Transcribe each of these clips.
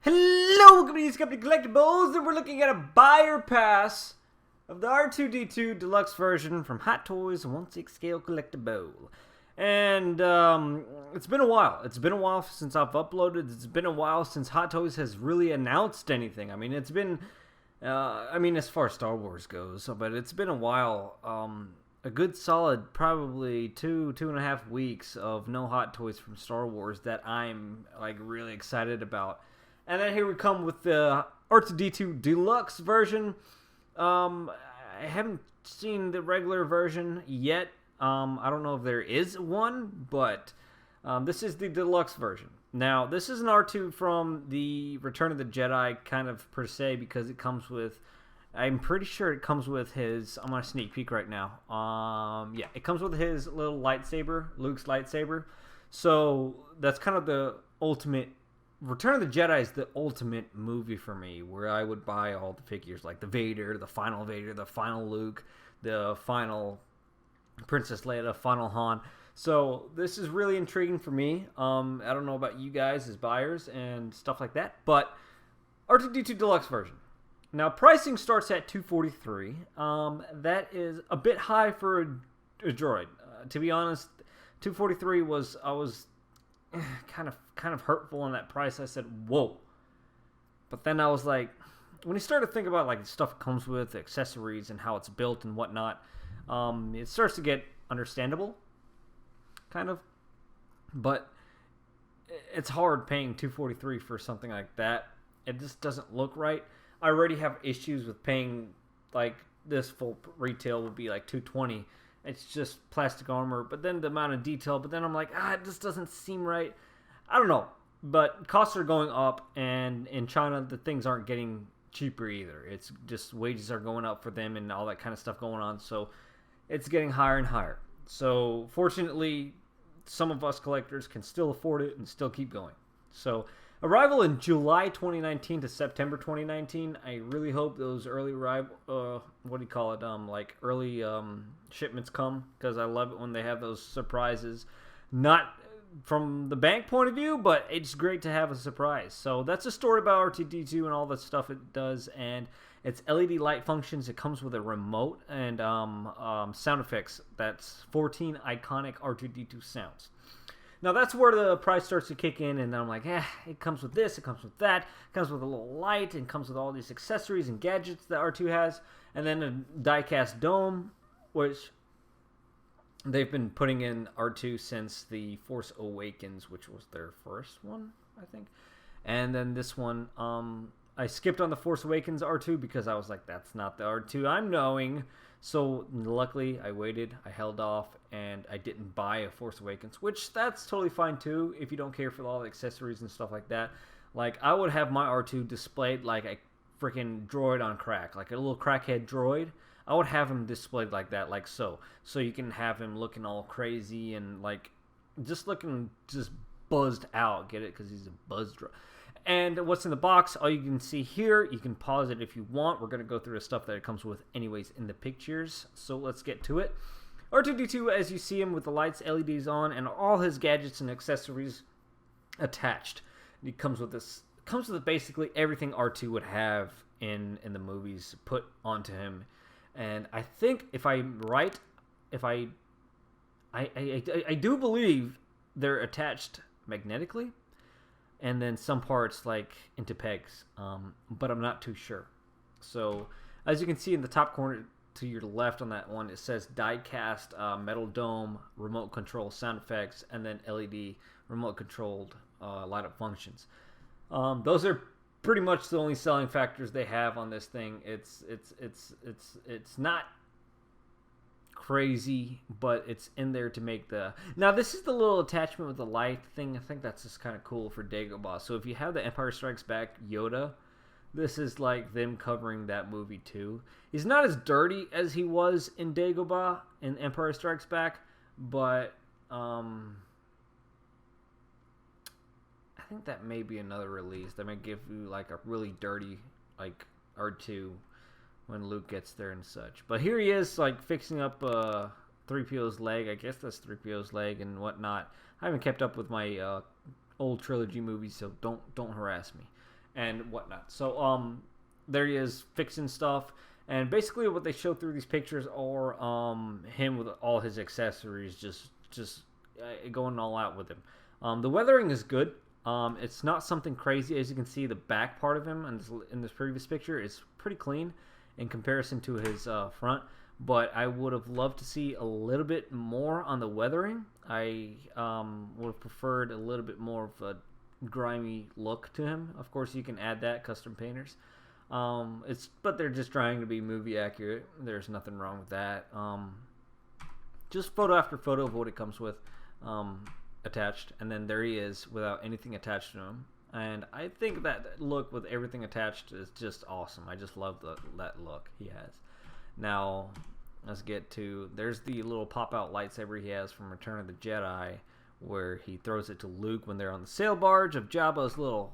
Hello, welcome to Company Collectibles, and we're looking at a buyer pass of the R2-D2 Deluxe version from Hot Toys 1/6 scale collectible. And it's been a while. It's been a while since I've uploaded. It's been a while since Hot Toys has really announced anything. I mean, it's been, as far as Star Wars goes, but it's been a while. A good solid, probably two and a half weeks of no Hot Toys from Star Wars that I'm like really excited about. And then here we come with the R2-D2 Deluxe version. I haven't seen the regular version yet. I don't know if there is one, but this is the Deluxe version. Now, this is an R2 from the Return of the Jedi kind of per se because it comes with, I'm pretty sure it comes with his, I'm going to sneak peek right now. Yeah, it comes with his little lightsaber, Luke's lightsaber. So that's kind of the ultimate. Return of the Jedi is the ultimate movie for me, where I would buy all the figures, like the Vader, the final Luke, the final Princess Leia, the final Han. So this is really intriguing for me. I don't know about you guys as buyers and stuff like that, but R2-D2 Deluxe version. Now pricing starts at $243. That is a bit high for a droid. To be honest, $243 was kind of hurtful on that price. I said, whoa. But then I was like, when you start to think about like the stuff it comes with, the accessories and how it's built and whatnot, it starts to get understandable, kind of. But it's hard paying $243 for something like that. It just doesn't look right. I already have issues with paying, like, this full retail would be like $220. It's just plastic armor, but then the amount of detail, but then I'm like, it just doesn't seem right. I don't know, but costs are going up, and in China, the things aren't getting cheaper either. It's just wages are going up for them and all that kind of stuff going on, so it's getting higher and higher. So fortunately, some of us collectors can still afford it and still keep going. So arrival in July 2019 to September 2019. I really hope those early early shipments come, because I love it when they have those surprises. Not from the bank point of view, but it's great to have a surprise. So that's a story about R2-D2 and all the stuff it does, and its LED light functions. It comes with a remote and sound effects. That's 14 iconic R2-D2 sounds. Now that's where the price starts to kick in, and then I'm like, it comes with this, it comes with that, it comes with a little light, and comes with all these accessories and gadgets that R2 has, and then a die-cast dome, which they've been putting in R2 since The Force Awakens, which was their first one, I think. And then this one, I skipped on The Force Awakens R2 because I was like, that's not the R2 I'm knowing. So luckily I waited, I held off, and I didn't buy a Force Awakens, which that's totally fine too if you don't care for all the accessories and stuff like that. Like, I would have my R2 displayed like a freaking droid on crack, like a little crackhead droid. I would have him displayed like that, like so. So you can have him looking all crazy and like just looking just buzzed out. Get it? Because he's a buzz droid. And what's in the box, all you can see here, you can pause it if you want. We're going to go through the stuff that it comes with anyways in the pictures. So let's get to it. R2-D2, as you see him with the lights, LEDs on, and all his gadgets and accessories attached. He comes with this, comes with basically everything R2 would have in the movies put onto him. And I think if I'm right, I do believe they're attached magnetically, and then some parts like into pegs, but I'm not too sure. So as you can see in the top corner to your left on that one, it says die-cast metal dome, remote control sound effects, and then LED remote controlled light-up functions. Those are pretty much the only selling factors they have on this thing. It's not crazy, but it's in there to make the... Now, this is the little attachment with the light thing. I think that's just kind of cool for Dagobah. So if you have the Empire Strikes Back Yoda, this is like them covering that movie too. He's not as dirty as he was in Dagobah in Empire Strikes Back, but I think that may be another release. They may give you like a really dirty like R2 when Luke gets there and such. But here he is, like, fixing up 3PO's leg. I guess that's 3PO's leg and whatnot. I haven't kept up with my old trilogy movies, so don't harass me. and whatnot. So there he is fixing stuff, and basically what they show through these pictures are him with all his accessories, just going all out with him. The weathering is good. It's not something crazy. As you can see, the back part of him in this previous picture is pretty clean in comparison to his front. But I would have loved to see a little bit more on the weathering. I would have preferred a little bit more of a grimy look to him. Of course, you can add that, custom painters. But they're just trying to be movie accurate. There's nothing wrong with that. Just photo after photo of what it comes with attached, and then there he is without anything attached to him. And I think that look with everything attached is just awesome. I just love that look he has. Now, let's get to, there's the little pop-out lightsaber he has from Return of the Jedi, where he throws it to Luke when they're on the sail barge of Jabba's little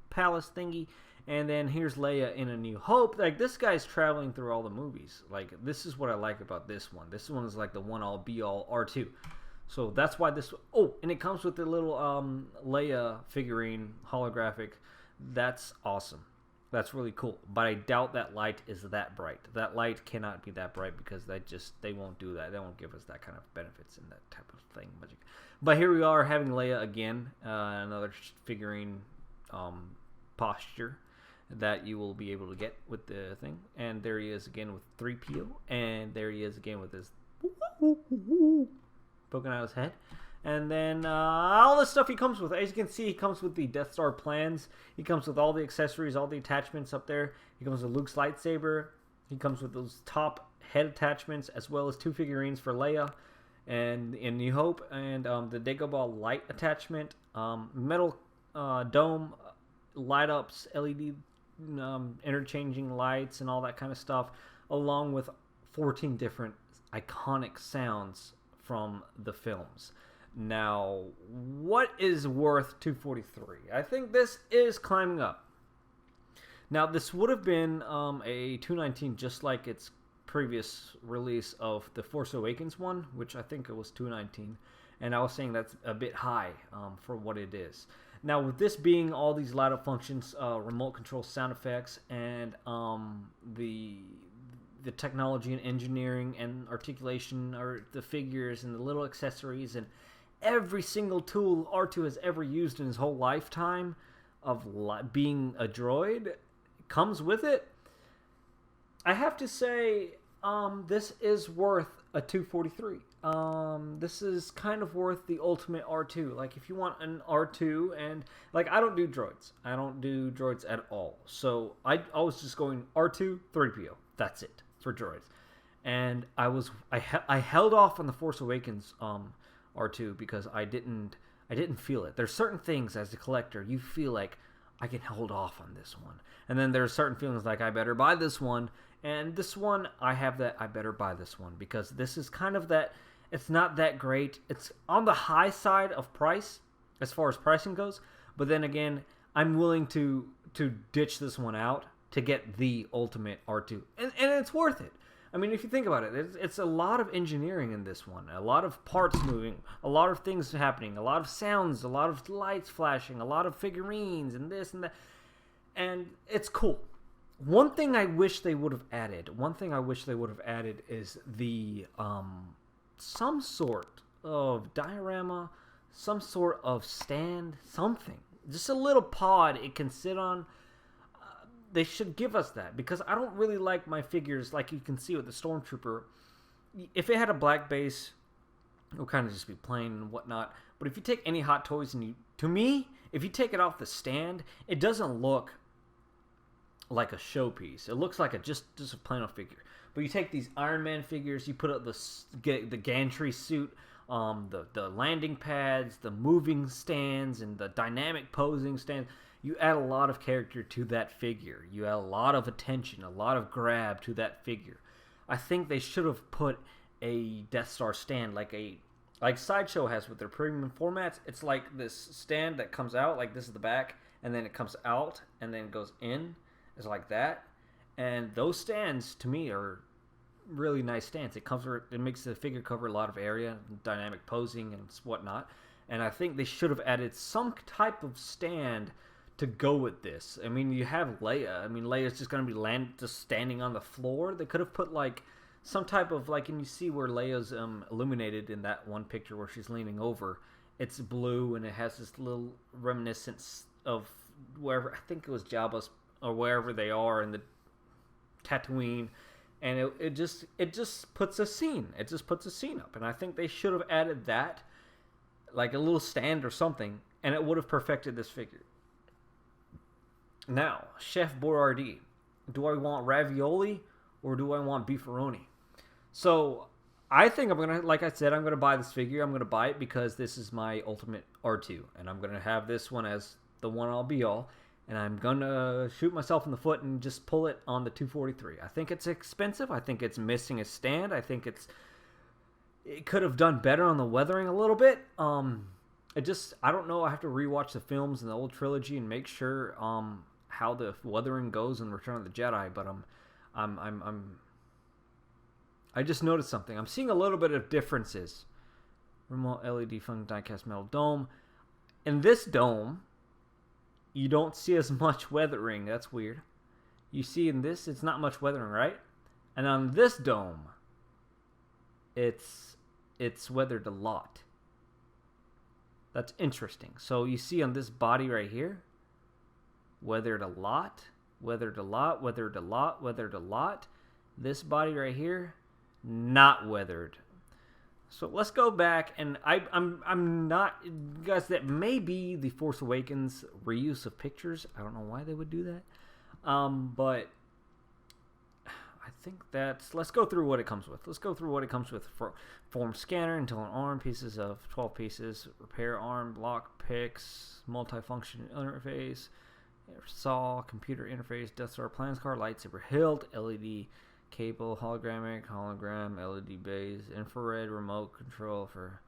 palace thingy. And then here's Leia in A New Hope. Like, this guy's traveling through all the movies. Like, this is what I like about this one. This one is like the one-all, be-all R2. So that's why this... Oh, and it comes with the little Leia figurine, holographic. That's awesome. That's really cool, but I doubt that light is that bright. That light cannot be that bright because they won't do that. They won't give us that kind of benefits in that type of thing. But here we are having Leia again, another figurine posture that you will be able to get with the thing. And there he is again with 3PO, and there he is again with his poking out his head. And then all the stuff he comes with. As you can see, he comes with the Death Star plans. He comes with all the accessories, all the attachments up there. He comes with Luke's lightsaber. He comes with those top head attachments, as well as 2 figurines for Leia and in New Hope, and the Dagobah light attachment, metal dome, light ups, LED interchanging lights, and all that kind of stuff, along with 14 different iconic sounds from the films. Now, what is worth $243? I think this is climbing up. Now, this would have been a $219, just like its previous release of the Force Awakens one, which I think it was $219, and I was saying that's a bit high for what it is. Now, with this being all these light up functions, remote control sound effects, and the technology and engineering and articulation, or the figures and the little accessories and every single tool R2 has ever used in his whole lifetime of being a droid comes with it, I have to say this is worth a $243. This is kind of worth the ultimate R2. Like, if you want an R2, and like, I don't do droids. I don't do droids at all. So I was just going R2, 3PO. That's it for droids. And I held off on the Force Awakens R2 because I didn't feel it. There's certain things as a collector you feel like I can hold off on this one, and then there's certain feelings like I better buy this one, and this one I have that I better buy this one because this is kind of that. It's not that great. It's on the high side of price as far as pricing goes, but then again, I'm willing to ditch this one out to get the ultimate R2, and it's worth it. I mean, if you think about it, it's a lot of engineering in this one. A lot of parts moving, a lot of things happening, a lot of sounds, a lot of lights flashing, a lot of figurines, and this and that. And it's cool. One thing I wish they would have added is the some sort of diorama, some sort of stand, something. Just a little pod it can sit on. They should give us that, because I don't really like my figures, like you can see with the Stormtrooper. If it had a black base, it would kind of just be plain and whatnot. But if you take any Hot Toys and if you take it off the stand, it doesn't look like a showpiece. It looks like just a plain old figure. But you take these Iron Man figures, you put up the gantry suit, the landing pads, the moving stands, and the dynamic posing stands. You add a lot of character to that figure. You add a lot of attention, a lot of grab to that figure. I think they should have put a Death Star stand like Sideshow has with their premium formats. It's like this stand that comes out, like this is the back, and then it comes out, and then it goes in. It's like that. And those stands, to me, are really nice stands. It makes the figure cover a lot of area, dynamic posing and whatnot. And I think they should have added some type of stand to go with this. I mean, you have Leia. I mean, Leia's just going to be just standing on the floor. They could have put, like, some type of, like, and you see where Leia's illuminated in that one picture where she's leaning over. It's blue, and it has this little reminiscence of wherever, I think it was Jabba's, or wherever they are in the Tatooine. And it just puts a scene. It just puts a scene up. And I think they should have added that, like a little stand or something, and it would have perfected this figure. Now, Chef Boyardee. Do I want ravioli or do I want beefaroni? So, I think I'm going to, like I said, I'm going to buy this figure. I'm going to buy it because this is my ultimate R2. And I'm going to have this one as the one all be all. And I'm going to shoot myself in the foot and just pull it on the 243. I think it's expensive. I think it's missing a stand. I think it could have done better on the weathering a little bit. I don't know. I have to rewatch the films in the old trilogy and make sure how the weathering goes in Return of the Jedi. But I just noticed something. I'm seeing a little bit of differences. Remote LED function die-cast metal dome. In this dome, you don't see as much weathering. That's weird. You see in this, it's not much weathering, right? And on this dome, it's weathered a lot. That's interesting. So you see on this body right here, weathered a lot, weathered a lot, weathered a lot, weathered a lot. This body right here, not weathered. So let's go back, and I'm not, guys, that may be the Force Awakens reuse of pictures. I don't know why they would do that, but I think let's go through what it comes with. Let's go through what it comes with. Form scanner, internal arm, pieces of 12 pieces, repair arm, lock picks, multifunction interface, saw, computer interface, Death Star plans card, lightsaber hilt, LED cable, hologram, LED base, infrared remote control for.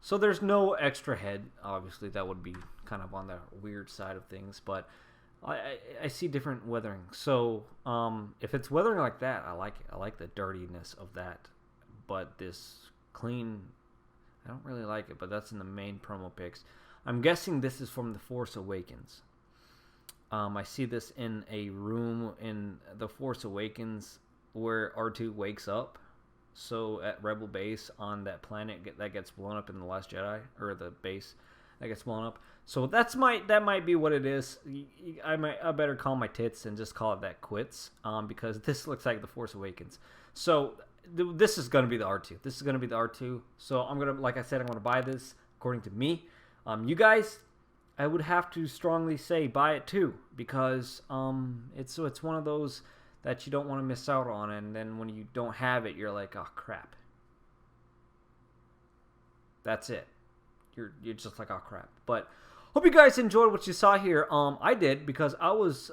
So there's no extra head. Obviously, that would be kind of on the weird side of things, but I see different weathering. So if it's weathering like that, I like it. I like the dirtiness of that. But this clean, I don't really like it. But that's in the main promo pics. I'm guessing this is from The Force Awakens. I see this in a room in The Force Awakens where R2 wakes up. So at Rebel Base on that planet that gets blown up in The Last Jedi, or the base that gets blown up. So that might be what it is. I better call my tits and just call it that quits, because this looks like The Force Awakens. So this is going to be the R2. This is going to be the R2. So I'm going to, like I said, I'm going to buy this according to me. You guys, I would have to strongly say buy it too, because it's one of those that you don't want to miss out on, and then when you don't have it, you're like, oh crap. That's it. You're just like, oh crap. But hope you guys enjoyed what you saw here. I did, because I was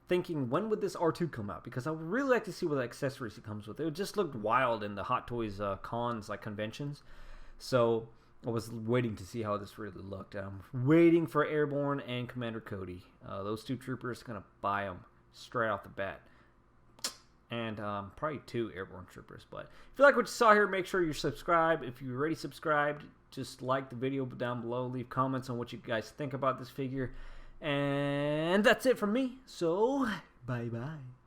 thinking, when would this R2 come out? Because I would really like to see what accessories it comes with. It just looked wild in the Hot Toys cons, like conventions. So I was waiting to see how this really looked. I'm waiting for Airborne and Commander Cody. Those two troopers, gonna buy them straight off the bat. And probably 2 Airborne troopers. But if you like what you saw here, make sure you're subscribed. If you're already subscribed, just like the video down below. Leave comments on what you guys think about this figure. And that's it from me. So, bye-bye.